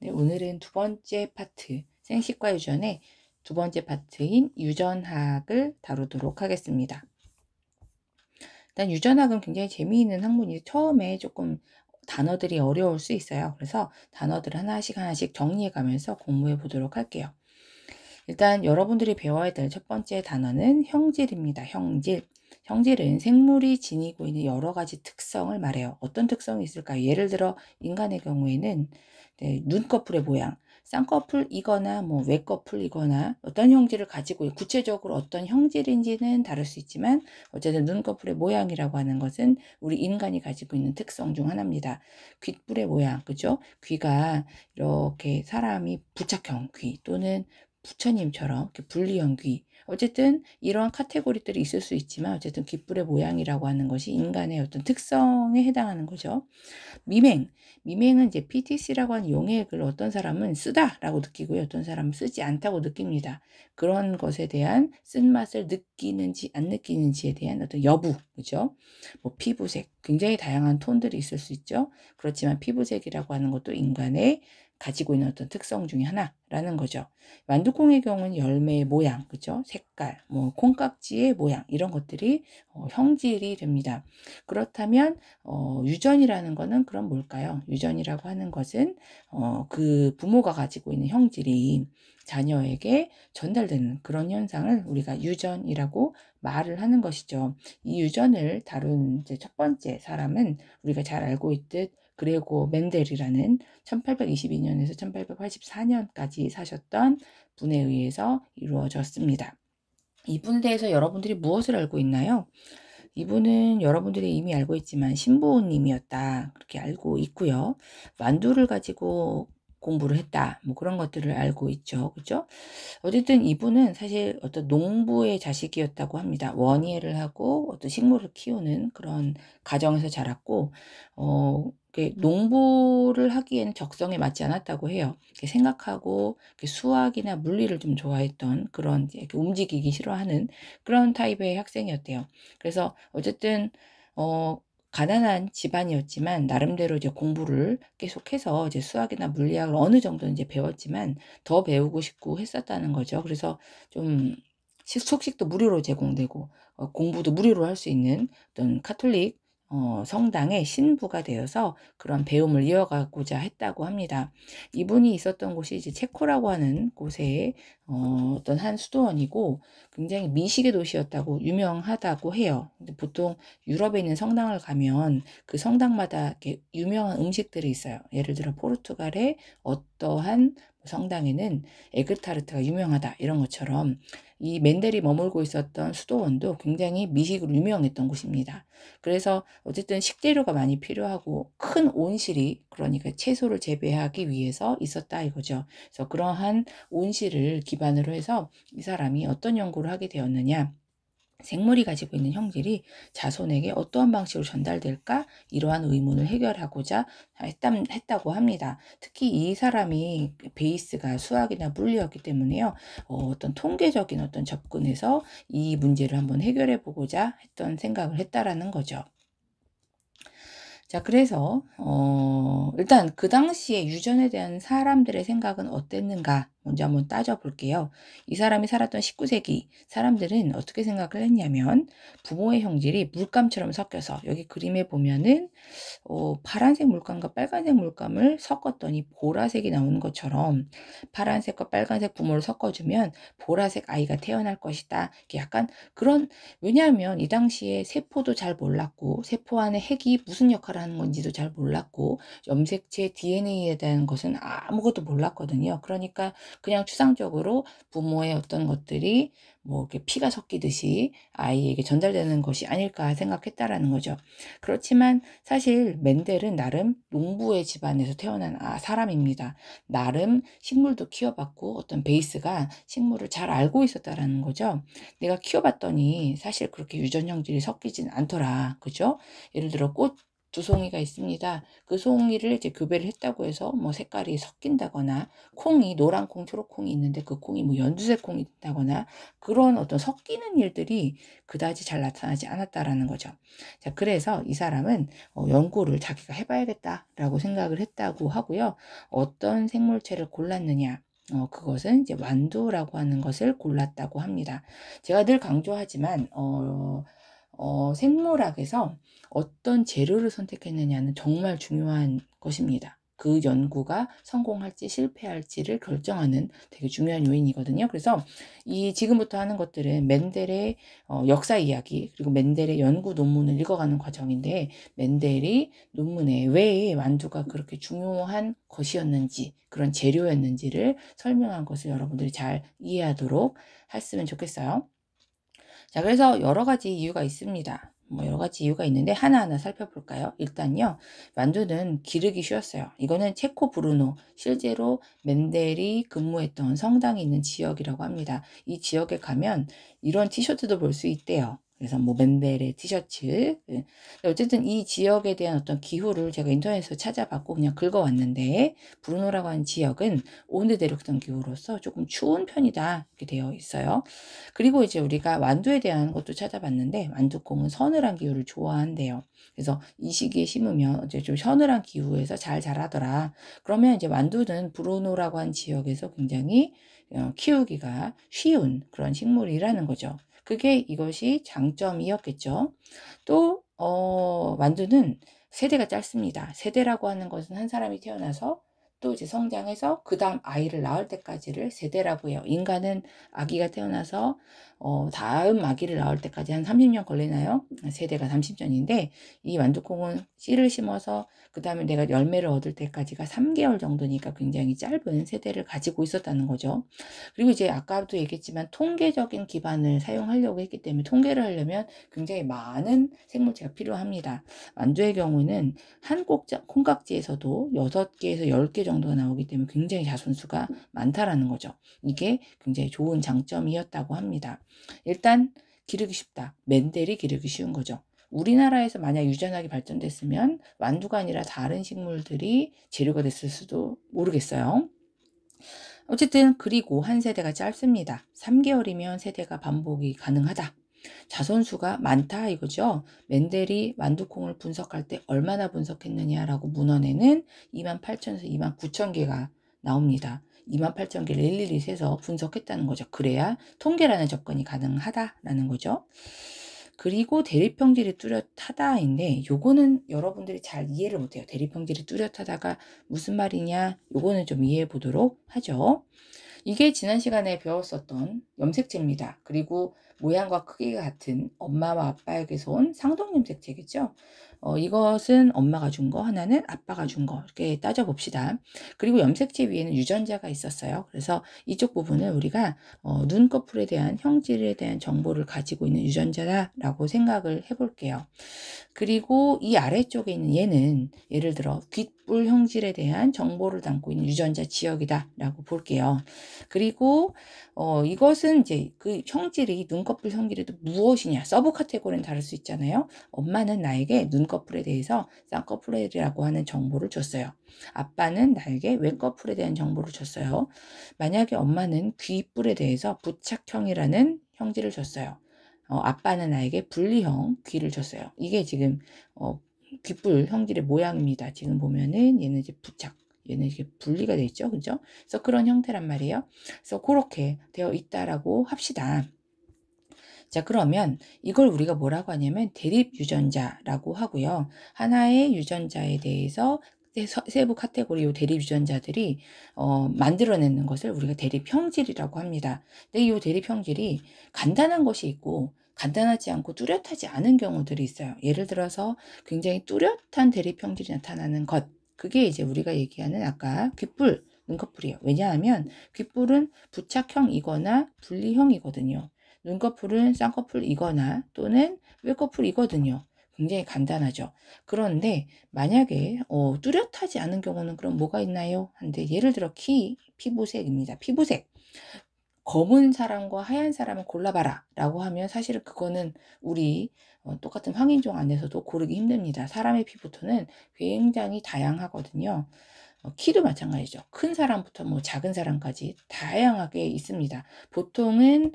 네, 오늘은 두 번째 파트, 생식과 유전의 두 번째 파트인 유전학을 다루도록 하겠습니다. 일단 유전학은 굉장히 재미있는 학문이 처음에 조금 단어들이 어려울 수 있어요. 그래서 단어들을 하나씩 정리해 가면서 공부해 보도록 할게요. 일단 여러분들이 배워야 될 첫 번째 단어는 형질입니다. 형질. 형질은 생물이 지니고 있는 여러 가지 특성을 말해요. 어떤 특성이 있을까요? 예를 들어 인간의 경우에는 눈꺼풀의 모양, 쌍꺼풀이거나 외꺼풀이거나 어떤 형질을 가지고 구체적으로 어떤 형질인지는 다를 수 있지만 어쨌든 눈꺼풀의 모양이라고 하는 것은 우리 인간이 가지고 있는 특성 중 하나입니다. 귓불의 모양, 그죠? 귀가 이렇게 사람이 부착형 귀 또는 부처님처럼 이렇게 분리형 귀, 어쨌든 이러한 카테고리들이 있을 수 있지만 어쨌든 귓불의 모양이라고 하는 것이 인간의 어떤 특성에 해당하는 거죠. 미맹은 이제 PTC라고 하는 용액을 어떤 사람은 쓰다라고 느끼고요, 어떤 사람은 쓰지 않다고 느낍니다. 그런 것에 대한 쓴맛을 느끼는지 안 느끼는지에 대한 어떤 여부, 그죠? 피부색, 굉장히 다양한 톤들이 있을 수 있죠. 그렇지만 피부색이라고 하는 것도 인간의 가지고 있는 어떤 특성 중에 하나라는 거죠. 완두콩의 경우는 열매의 모양, 그죠? 색깔, 콩깍지의 모양, 이런 것들이 형질이 됩니다. 그렇다면 유전이라는 것은 그럼 뭘까요? 유전이라고 하는 것은 그 부모가 가지고 있는 형질이 자녀에게 전달되는 그런 현상을 우리가 유전이라고 말을 하는 것이죠. 이 유전을 다룬 이제 첫 번째 사람은 우리가 잘 알고 있듯 그레고 멘델이라는 1822년에서 1884년까지 사셨던 분에 의해서 이루어졌습니다. 이분에 대해서 여러분들이 무엇을 알고 있나요? 이분은 여러분들이 이미 알고 있지만 신부님이었다, 그렇게 알고 있고요. 만두를 가지고 공부를 했다, 그런 것들을 알고 있죠. 그죠? 어쨌든 이분은 사실 어떤 농부의 자식이었다고 합니다. 원예를 하고 어떤 식물을 키우는 그런 가정에서 자랐고, 농부를 하기에는 적성에 맞지 않았다고 해요. 생각하고 수학이나 물리를 좀 좋아했던 그런 이렇게 움직이기 싫어하는 그런 타입의 학생이었대요. 그래서 어쨌든 가난한 집안이었지만 나름대로 이제 공부를 계속해서 이제 수학이나 물리학을 어느 정도 이제 배웠지만 더 배우고 싶고 했었다는 거죠. 그래서 좀 숙식도 무료로 제공되고 공부도 무료로 할 수 있는 어떤 카톨릭 성당의 신부가 되어서 그런 배움을 이어가고자 했다고 합니다. 이분이 있었던 곳이 이제 체코라고 하는 곳에 어떤 한 수도원이고 굉장히 미식의 도시였다고 유명하다고 해요. 근데 보통 유럽에 있는 성당을 가면 그 성당마다 이렇게 유명한 음식들이 있어요. 예를 들어 포르투갈의 어떠한 성당에는 에그타르트가 유명하다, 이런 것처럼 이 멘델이 머물고 있었던 수도원도 굉장히 미식으로 유명했던 곳입니다. 그래서 어쨌든 식재료가 많이 필요하고 큰 온실이, 그러니까 채소를 재배하기 위해서 있었다 이거죠. 그래서 그러한 온실을 기반으로 해서 이 사람이 어떤 연구를 하게 되었느냐, 생물이 가지고 있는 형질이 자손에게 어떠한 방식으로 전달될까, 이러한 의문을 해결하고자 했다고 합니다. 특히 이 사람이 베이스가 수학이나 물리였기 때문에요, 어떤 통계적인 어떤 접근에서 이 문제를 한번 해결해 보고자 했던 생각을 했다라는 거죠. 자, 그래서 일단 그 당시에 유전에 대한 사람들의 생각은 어땠는가 먼저 한번 따져볼게요. 이 사람이 살았던 19세기 사람들은 어떻게 생각을 했냐면, 부모의 형질이 물감처럼 섞여서, 여기 그림에 보면은 파란색 물감과 빨간색 물감을 섞었더니 보라색이 나오는 것처럼 파란색과 빨간색 부모를 섞어주면 보라색 아이가 태어날 것이다, 이렇게 약간 그런, 왜냐하면 이 당시에 세포도 잘 몰랐고 세포 안에 핵이 무슨 역할을 하는 건지도 잘 몰랐고 염색체 DNA에 대한 것은 아무것도 몰랐거든요. 그러니까 그냥 추상적으로 부모의 어떤 것들이 이렇게 피가 섞이듯이 아이에게 전달되는 것이 아닐까 생각했다라는 거죠. 그렇지만 사실 멘델은 나름 농부의 집안에서 태어난 사람입니다. 나름 식물도 키워봤고 어떤 베이스가 식물을 잘 알고 있었다라는 거죠. 내가 키워봤더니 사실 그렇게 유전 형질이 섞이진 않더라, 그죠? 예를 들어 두 송이가 있습니다. 그 송이를 이제 교배를 했다고 해서 뭐 색깔이 섞인다거나, 콩이 노란 콩, 초록 콩이 있는데 그 콩이 뭐 연두색 콩이 된다거나, 그런 어떤 섞이는 일들이 그다지 잘 나타나지 않았다라는 거죠. 자, 그래서 이 사람은 연구를 자기가 해봐야겠다라고 생각을 했다고 하고요. 어떤 생물체를 골랐느냐? 그것은 이제 완두라고 하는 것을 골랐다고 합니다. 제가 늘 강조하지만, 생물학에서 어떤 재료를 선택했느냐는 정말 중요한 것입니다. 그 연구가 성공할지 실패할지를 결정하는 되게 중요한 요인이거든요. 그래서 이 지금부터 하는 것들은 멘델의 역사 이야기, 그리고 멘델의 연구 논문을 읽어가는 과정인데, 멘델이 논문에 왜 완두가 그렇게 중요한 것이었는지, 그런 재료였는지를 설명한 것을 여러분들이 잘 이해하도록 했으면 좋겠어요. 자, 그래서 여러 가지 이유가 있습니다. 뭐 여러 가지 이유가 있는데 하나하나 살펴볼까요? 일단요, 만두는 기르기 쉬웠어요. 이거는 체코 브루노, 실제로 멘델이 근무했던 성당이 있는 지역이라고 합니다. 이 지역에 가면 이런 티셔츠도 볼 수 있대요. 그래서 뭐 멘델의 티셔츠. 어쨌든 이 지역에 대한 어떤 기후를 제가 인터넷에서 찾아봤고 그냥 긁어왔는데, 브루노라고 하는 지역은 온대 대륙성 기후로서 조금 추운 편이다 이렇게 되어 있어요. 그리고 이제 우리가 완두에 대한 것도 찾아봤는데, 완두콩은 서늘한 기후를 좋아한대요. 그래서 이 시기에 심으면 이제 좀 서늘한 기후에서 잘 자라더라. 그러면 이제 완두는 브루노라고 한 지역에서 굉장히 키우기가 쉬운 그런 식물이라는 거죠. 그게 이것이 장점이었겠죠. 또 완두는 세대가 짧습니다. 세대라고 하는 것은 한 사람이 태어나서 또 이제 성장해서 그 다음 아이를 낳을 때까지를 세대라고 해요. 인간은 아기가 태어나서 다음 아기를 낳을 때까지 한 30년 걸리나요? 세대가 30년인데, 이 완두콩은 씨를 심어서 그 다음에 내가 열매를 얻을 때까지가 3개월 정도니까 굉장히 짧은 세대를 가지고 있었다는 거죠. 그리고 이제 아까도 얘기했지만 통계적인 기반을 사용하려고 했기 때문에, 통계를 하려면 굉장히 많은 생물체가 필요합니다. 완두의 경우는 한 콩깍지에서도 6개에서 10개 정도가 나오기 때문에 굉장히 자손수가 많다라는 거죠. 이게 굉장히 좋은 장점이었다고 합니다. 일단 기르기 쉽다. 멘델이 기르기 쉬운 거죠. 우리나라에서 만약 유전학이 발전됐으면 완두가 아니라 다른 식물들이 재료가 됐을 수도 모르겠어요. 어쨌든 그리고 한 세대가 짧습니다. 3개월이면 세대가 반복이 가능하다. 자손수가 많다 이거죠. 멘델이 완두콩을 분석할 때 얼마나 분석했느냐라고 문헌에는 28,000에서 29,000개가 나옵니다. 28,000개를 일일이 세서 분석했다는 거죠. 그래야 통계라는 접근이 가능하다라는 거죠. 그리고 대립형질이 뚜렷하다인데, 요거는 여러분들이 잘 이해를 못해요. 대립형질이 뚜렷하다가 무슨 말이냐, 요거는 좀 이해해 보도록 하죠. 이게 지난 시간에 배웠었던 염색체입니다. 그리고 모양과 크기가 같은 엄마와 아빠에게서 온 상동 염색체겠죠. 이것은 엄마가 준 거, 하나는 아빠가 준 거, 이렇게 따져봅시다. 그리고 염색체 위에는 유전자가 있었어요. 그래서 이쪽 부분을 우리가 눈꺼풀에 대한 형질에 대한 정보를 가지고 있는 유전자라고 생각을 해볼게요. 그리고 이 아래쪽에 있는 얘는 예를 들어 귓불 형질에 대한 정보를 담고 있는 유전자 지역이다 라고 볼게요. 그리고 이것은 이제 그 형질이, 눈꺼풀 형질이 또 무엇이냐, 서브 카테고리는 다를 수 있잖아요. 엄마는 나에게 눈꺼풀에 대해서 쌍꺼풀이라고 하는 정보를 줬어요. 아빠는 나에게 외꺼풀에 대한 정보를 줬어요. 만약에 엄마는 귀뿔에 대해서 부착형이라는 형질을 줬어요. 아빠는 나에게 분리형 귀를 줬어요. 이게 지금 귓불 형질의 모양입니다. 지금 보면은 얘는 이제 부착, 얘는 이게 분리가 되어 있죠, 그죠? 그래서 그런 형태란 말이에요. 그래서 그렇게 되어 있다라고 합시다. 자, 그러면 이걸 우리가 뭐라고 하냐면 대립 유전자라고 하고요. 하나의 유전자에 대해서 세부 카테고리 요 대립 유전자들이 만들어내는 것을 우리가 대립 형질이라고 합니다. 근데 이 대립 형질이 간단한 것이 있고 간단하지 않고 뚜렷하지 않은 경우들이 있어요. 예를 들어서 굉장히 뚜렷한 대립 형질이 나타나는 것, 그게 이제 우리가 얘기하는 아까 귓불, 눈꺼풀이에요. 왜냐하면 귓불은 부착형이거나 분리형이거든요. 눈꺼풀은 쌍꺼풀이거나 또는 외꺼풀이거든요. 굉장히 간단하죠. 그런데 만약에 뚜렷하지 않은 경우는 그럼 뭐가 있나요? 한데 예를 들어 피부색입니다. 피부색. 검은 사람과 하얀 사람을 골라봐라 라고 하면 사실은 그거는 우리 똑같은 황인종 안에서도 고르기 힘듭니다. 사람의 피부톤은 굉장히 다양하거든요. 키도 마찬가지죠. 큰 사람부터 뭐 작은 사람까지 다양하게 있습니다. 보통은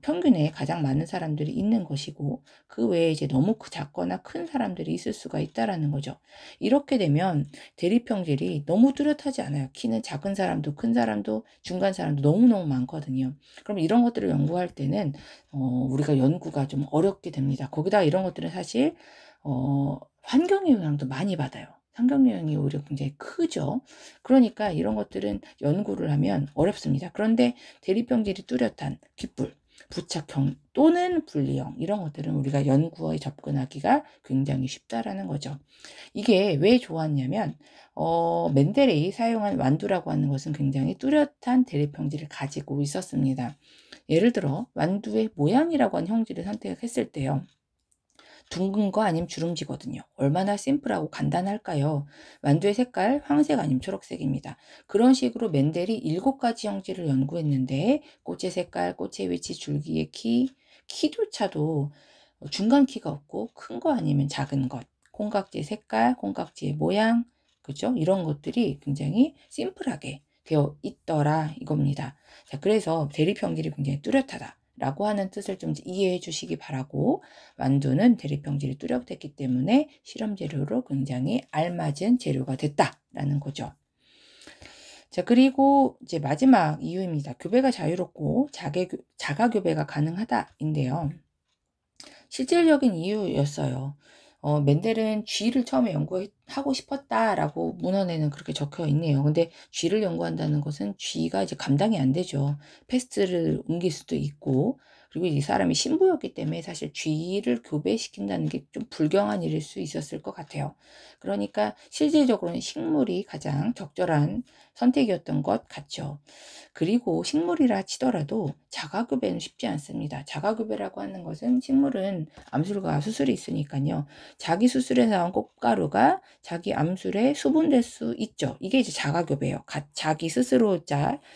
평균에 가장 많은 사람들이 있는 것이고 그 외에 이제 너무 작거나 큰 사람들이 있을 수가 있다라는 거죠. 이렇게 되면 대리평질이 너무 뚜렷하지 않아요. 키는 작은 사람도 큰 사람도 중간 사람도 너무너무 많거든요. 그럼 이런 것들을 연구할 때는 우리가 연구가 좀 어렵게 됩니다. 거기다 이런 것들은 사실 환경의 영향도 많이 받아요. 환경 영향이 오히려 굉장히 크죠. 그러니까 이런 것들은 연구를 하면 어렵습니다. 그런데 대리평질이 뚜렷한 귓불, 부착형 또는 분리형 이런 것들은 우리가 연구에 접근하기가 굉장히 쉽다라는 거죠. 이게 왜 좋았냐면 멘델레이 사용한 완두라고 하는 것은 굉장히 뚜렷한 대리평질을 가지고 있었습니다. 예를 들어 완두의 모양이라고 하는 형질을 선택했을 때요. 둥근 거 아니면 주름지거든요. 얼마나 심플하고 간단할까요? 만두의 색깔 황색 아니면 초록색입니다. 그런 식으로 멘델이 7가지 형질을 연구했는데 꽃의 색깔, 꽃의 위치, 줄기의 키조차도 중간 키가 없고 큰 거 아니면 작은 것, 콩깍지의 색깔, 콩깍지의 모양, 그죠? 이런 것들이 굉장히 심플하게 되어 있더라 이겁니다. 자, 그래서 대리평질이 굉장히 뚜렷하다. 라고 하는 뜻을 좀 이해해 주시기 바라고 만두는 대리평질이 뚜렷했기 때문에 실험 재료로 굉장히 알맞은 재료가 됐다라는 거죠. 자, 그리고 이제 마지막 이유입니다. 교배가 자유롭고 자가 교배가 가능하다인데요. 실질적인 이유였어요. 멘델은 쥐를 처음에 연구하고 싶었다라고 문헌에는 그렇게 적혀 있네요. 근데 쥐를 연구한다는 것은 쥐가 이제 감당이 안 되죠. 패스트를 옮길 수도 있고, 그리고 이 사람이 신부였기 때문에 사실 쥐를 교배시킨다는 게 좀 불경한 일일 수 있었을 것 같아요. 그러니까 실질적으로는 식물이 가장 적절한 선택이었던 것 같죠. 그리고 식물이라 치더라도 자가교배는 쉽지 않습니다. 자가교배라고 하는 것은 식물은 암술과 수술이 있으니까요. 자기 수술에 나온 꽃가루가 자기 암술에 수분될 수 있죠. 이게 이제 자가교배예요. 자기 스스로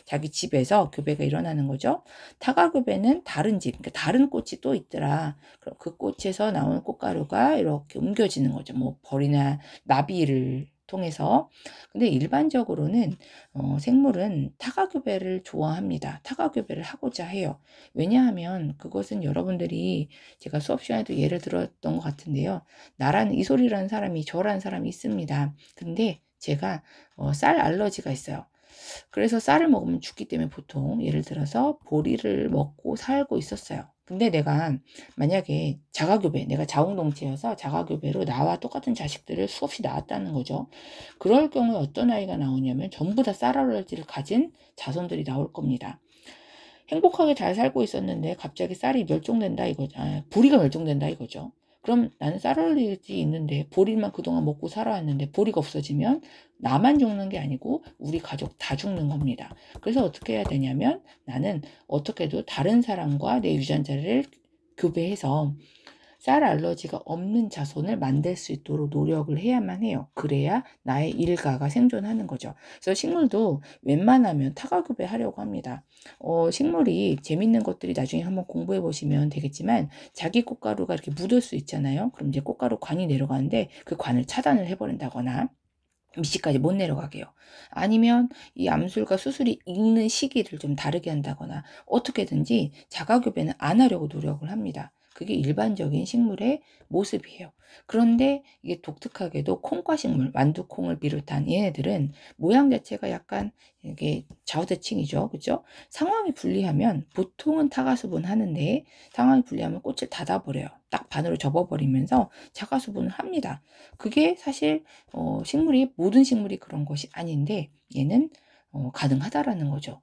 자기 집에서 교배가 일어나는 거죠. 타가교배는 다른 집, 그러니까 다른 꽃이 또 있더라. 그럼 그 꽃에서 나온 꽃가루가 이렇게 옮겨지는 거죠. 뭐 벌이나 나비를 통해서. 근데 일반적으로는 생물은 타가교배를 좋아합니다. 타가교배를 하고자 해요. 왜냐하면 그것은 여러분들이 제가 수업 시간에도 예를 들었던 것 같은데요. 나라는 이소리라는 사람이 저라는 사람이 있습니다. 근데 제가 쌀 알러지가 있어요. 그래서 쌀을 먹으면 죽기 때문에 보통 예를 들어서 보리를 먹고 살고 있었어요. 근데 내가 만약에 자가교배, 내가 자웅동체여서 자가교배로 나와 똑같은 자식들을 수없이 낳았다는 거죠. 그럴 경우에 어떤 아이가 나오냐면 전부 다 쌀 알러지를 가진 자손들이 나올 겁니다. 행복하게 잘 살고 있었는데 갑자기 쌀이 멸종된다 이거죠. 보리가 멸종된다 이거죠. 그럼 나는 쌀 알러지 있는데 보리만 그동안 먹고 살아왔는데 보리가 없어지면 나만 죽는 게 아니고 우리 가족 다 죽는 겁니다. 그래서 어떻게 해야 되냐면 나는 어떻게도 다른 사람과 내 유전자를 교배해서 쌀 알러지가 없는 자손을 만들 수 있도록 노력을 해야만 해요. 그래야 나의 일가가 생존하는 거죠. 그래서 식물도 웬만하면 타가교배 하려고 합니다. 식물이 재밌는 것들이 나중에 한번 공부해 보시면 되겠지만 자기 꽃가루가 이렇게 묻을 수 있잖아요. 그럼 이제 꽃가루 관이 내려가는데 그 관을 차단을 해버린다거나 미시까지 못 내려가게요. 아니면 이 암술과 수술이 익는 시기를 좀 다르게 한다거나 어떻게든지 자가교배는 안 하려고 노력을 합니다. 그게 일반적인 식물의 모습이에요. 그런데 이게 독특하게도 콩과 식물, 완두콩을 비롯한 얘네들은 모양 자체가 약간 이게 좌우대칭이죠. 그죠? 상황이 불리하면 보통은 타가수분 하는데 상황이 불리하면 꽃을 닫아버려요. 딱 반으로 접어버리면서 자가수분을 합니다. 그게 사실 모든 식물이 그런 것이 아닌데 얘는 가능하다라는 거죠.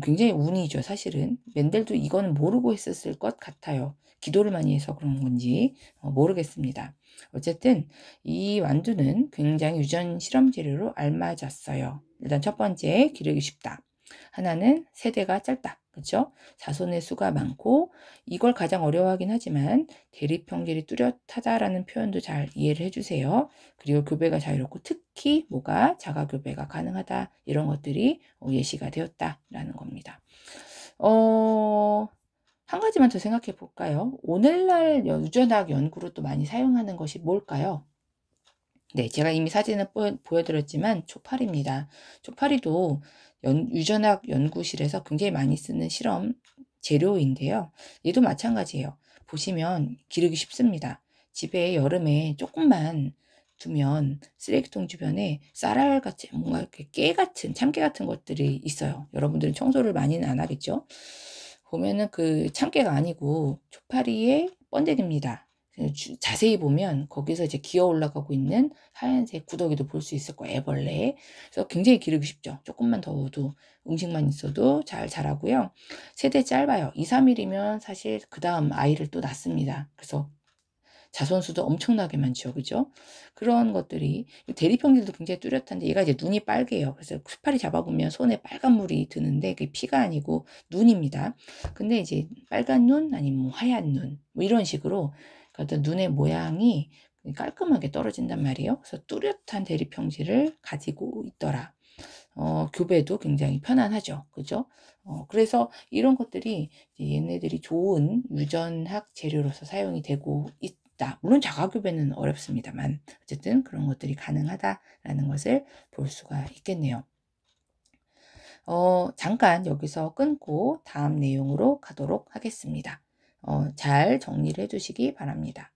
굉장히 운이죠, 사실은. 멘델도 이거는 모르고 했었을 것 같아요. 기도를 많이 해서 그런 건지 모르겠습니다. 어쨌든 이 완두는 굉장히 유전 실험 재료로 알맞았어요. 일단 첫 번째, 기르기 쉽다. 하나는 세대가 짧다. 그렇죠? 자손의 수가 많고 이걸 가장 어려워하긴 하지만 대립형질이 뚜렷하다라는 표현도 잘 이해를 해주세요. 그리고 교배가 자유롭고 특히 자가교배가 가능하다 이런 것들이 예시가 되었다라는 겁니다. 어, 한 가지만 더 생각해 볼까요? 오늘날 유전학 연구로 또 많이 사용하는 것이 뭘까요? 네, 제가 이미 사진을 보여드렸지만 초파리입니다. 초파리도 유전학 연구실에서 굉장히 많이 쓰는 실험 재료인데요. 얘도 마찬가지예요. 보시면 기르기 쉽습니다. 집에 여름에 조금만 두면 쓰레기통 주변에 쌀알같이 뭔가 이렇게 깨 같은 참깨 같은 것들이 있어요. 여러분들은 청소를 많이는 안 하겠죠? 보면은 그 참깨가 아니고 초파리의 번데기입니다. 자세히 보면 거기서 이제 기어 올라가고 있는 하얀색 구더기도 볼 수 있을 거예요. 애벌레. 그래서 굉장히 기르기 쉽죠. 조금만 더워도 음식만 있어도 잘 자라고요. 세대 짧아요. 2, 3일이면 사실 그 다음 아이를 또 낳습니다. 그래서 자손수도 엄청나게 많죠. 그죠? 그런 것들이 대리평질도 굉장히 뚜렷한데 얘가 이제 눈이 빨개요. 그래서 수파리 잡아보면 손에 빨간 물이 드는데 그게 피가 아니고 눈입니다. 근데 이제 빨간 눈 아니면 뭐 하얀 눈 뭐 이런 식으로 어떤 눈의 모양이 깔끔하게 떨어진단 말이에요. 그래서 뚜렷한 대리평질을 가지고 있더라. 교배도 굉장히 편안하죠. 그죠? 그래서 이런 것들이 얘네들이 좋은 유전학 재료로서 사용이 되고 있다. 물론 자가교배는 어렵습니다만 어쨌든 그런 것들이 가능하다라는 것을 볼 수가 있겠네요. 잠깐 여기서 끊고 다음 내용으로 가도록 하겠습니다. 잘 정리를 해두시기 바랍니다.